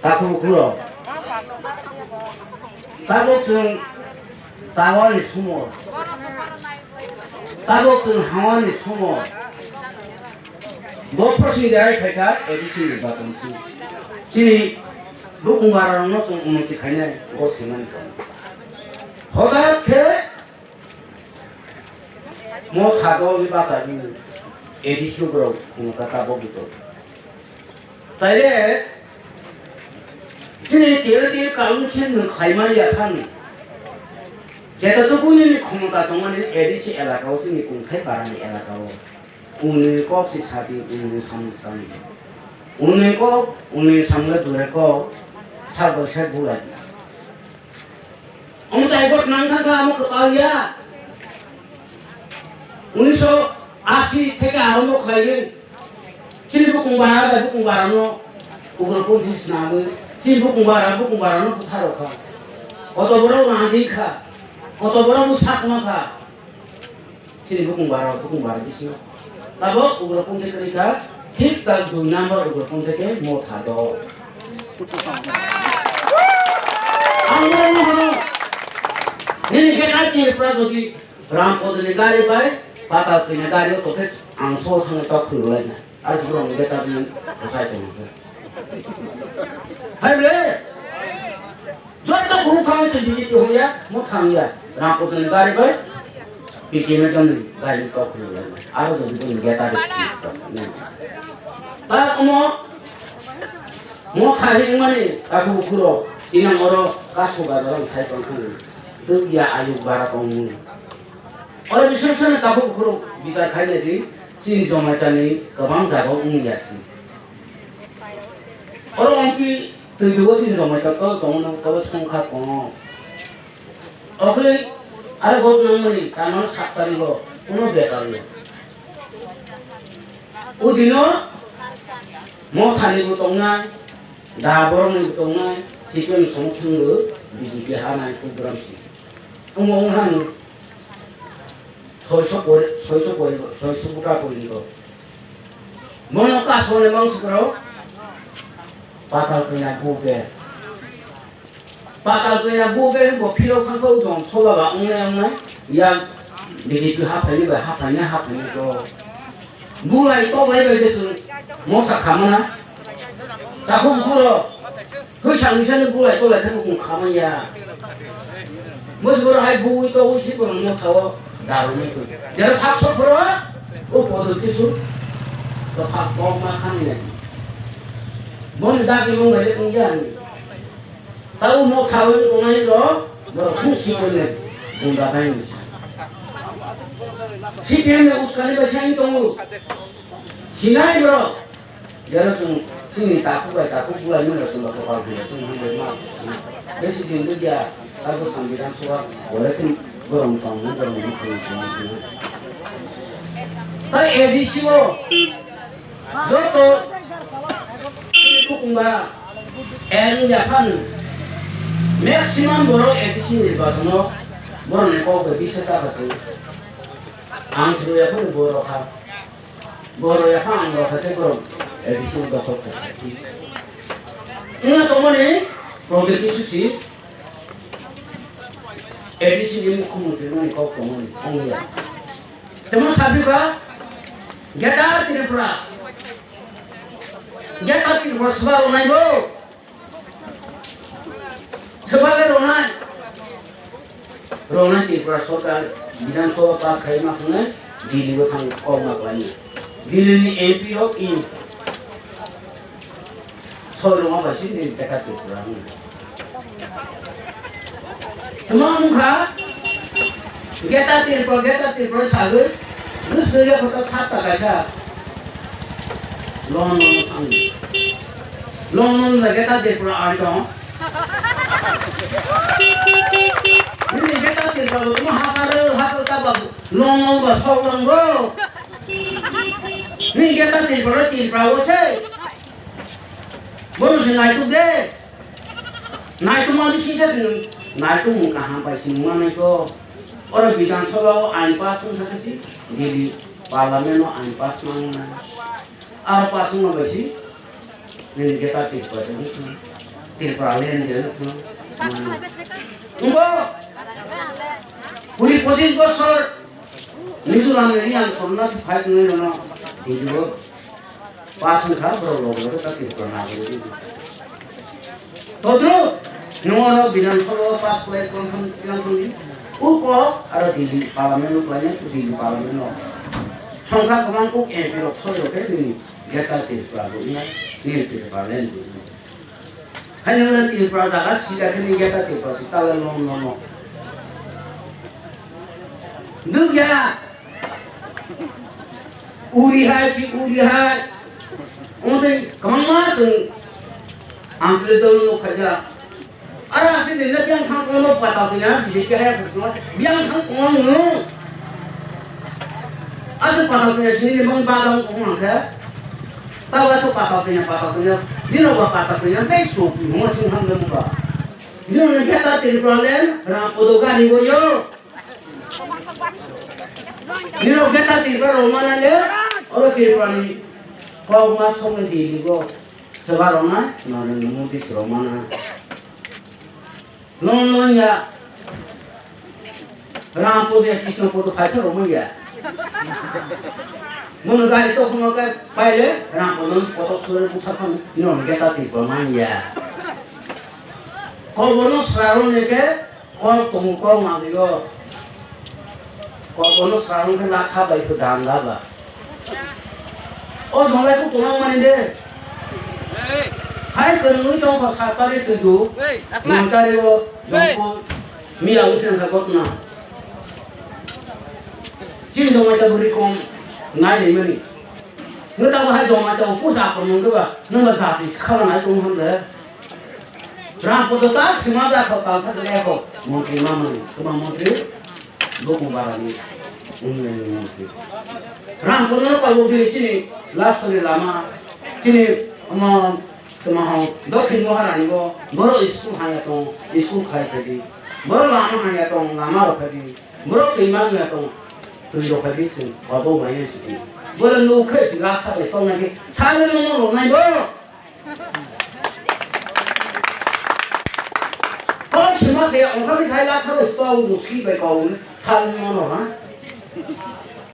다고 굴어 다고증 사원이 숨어 다고증 항원이 숨어 뭐 프로신이 대할 패가 에디신이 받던지 지니 누군가라는 것은 우는지 그냥 고생하니까 허다케 뭐 타고 이바가지 에디슈그로 갖다 보기도 তাইলে তিনি তেলটি কাউন্সিল খাইমারিয়া ফান যেতটুকুনি ক্ষমতা দমানি এডিসি এলাকাও তিনি কুংখাই বারানি এলাকাও উনি কক সাথী উনি সামসানি উনি সামনে দূরে কক সাবসা বুলাই অমতাই গট নাংখাকা আমক তাইয়া 1980 থেকে আরম্ভ খাইলে Sini bukungbara ba bukungbara no ugro pontis namu sini bukungbara no putharo kha koto boro randi kha koto boro musak ma kha sini bukungbara disi tabo ugro pontis kha ঠিক তার 2 number ugro pontis ke motha do আমরা হলো ini ke ati prajodi ram kodne gari bai pata kene gari to ke angso thang ta khulai na आज बुरा मुझे तभी ऐसा ही होगा है बोले जो तो बहुत काम से जुड़ी हो गया मुझ काम या राम को तो निकाले भाई पीके में तो गाड़ी का खुल गया आज तो भी निकल आता है ताकि मुझ खाली money aku kuro ina moro kasu baru saya tolong tu ya ayu bara kamu orang biasanya aku kuro bisa kaya ni sini Jamatia ni kebang jago umumnya sih. Orang ampi tujuh sini Jamatia tu kamu kalau sengkak kamu. Oke, ada god nama ni, kanan sakari lo, uno bekari. Udino, Mothani butongna, daborong butongna, sikun songkung lo, biji Haran program sih. Umumnya soy buka polio. Mono kaso ne bang sekro. Patal kena buke. Bo pilo kan ko jong soba ba ngna ya biji tu hapani ko. Bulai to bai bai desu. Mota kamana. Ta ko buro. Ko sang san bulai to la kan ko kamaya. Mos buro hai bui to usi ko mo thawo. Darunya itu, jadi hak sopro, produk itu, to hak bom makan ni. Bon daging mau balik menjan. Tahu mau kawin orang itu, berfungsi boleh, bunda bayi. Si pian uskali bahasa itu, sinai bro, jadi tu sini taku bulan ni langsung bakal kau biar tu boleh mak. Besi dia dia, kalau sambilan suara, boleh tu. Gorong tong ni gorong ni kau. Tapi edisi wo, joto ini bukungbara, Japan, maksimum borong edisi ni batono, borong ni kau berbisa tak betul. Angsu ya pun borong kah, borong ya pun borong kah borong edisi ni betul. Ingat tomo ni, produk itu sih. edisi ini kemungkinan kau kemungkinan ya. Teman sabi ka, gata Tipra sebagai orang ibu, sebagai orang Tipra soal bidang soal pakai makna dili bukan kau maklani, dili ni MP ini, soal rumah pasti di dekat Tipra. Teman muka, gata Tipra sahaja, terus dia kata satu kaca, long gata Tipra ada. Ini gata Tipra, cuma hakal tabak, long basau long bro. Ini gata Tipra wase, baru sih naik tu deh, naik tu mana sih deh. Naik tu muka hampai semua itu orang bidang solo anpas mana sih di parlemen no anpas mana apa sih nggak sih nin kita Tipra itu Tipra lain dia itu enggak puri posisi bosor Mizoram ini yang sorna fight nih nono itu pasan kah berlalu kita Tipra nabi Todro nomor binan solo pas play konfirmasi uko ada di parlemen lainnya di parlemen Songkak kemangkuk pirok soyo ke ini kita Tipra ini Tipra lain hanya nanti Tipra jaga sida kini kita Tipra kita nono Nugui urihai untuk kemang masuk angkle dulu kerja Ara sih dia biang thang ngomong patahnya bisa kayak semua biang thang ngomong asal patahnya sini memang badang ngomong ya tahu asal patahnya dia nak patahnya tak sopi masih ham lemba dia nak kita Tipra lain rampodogan ni boyo dia nak kita Tipra Romana le orang Tipra ni kau masuk ke sini go sebarona mana mudi Romana non ya rampo dia kisah foto kacau rumah ya mengenai itu mengenai file rampo non foto surat pusaka non kita Tipra ya kalau bonus sarung ni ke kalau tungkol manggigo kalau bonus sarung ke lakha baik tu dangga ba oh jangan itu tulang mana deh hai kenui dong pas kata itu tu mencari wo jompo mia usian sakot na cing Jamatia berikom ngai ni meni nggak tahu hai Jamatia pusat pemunggu ba nggak sahih kalau ngai tunggu deh rampo tu tak semua dah kau tahu satu leko menteri mana ni cuma menteri dua barang ni menteri rampo tu kalau di sini last kali lama sini Kemahau dokhin Haran go boro school hanya tong school khai tadi boro lama hanya tong lama tadi boro timang ya tong tujuh tadi sih babu banyak sih boro lu kes lakha tong lagi cari nomor nai boro kalau semua saya orang khai lakha itu tahu muski baik kau cari nomor na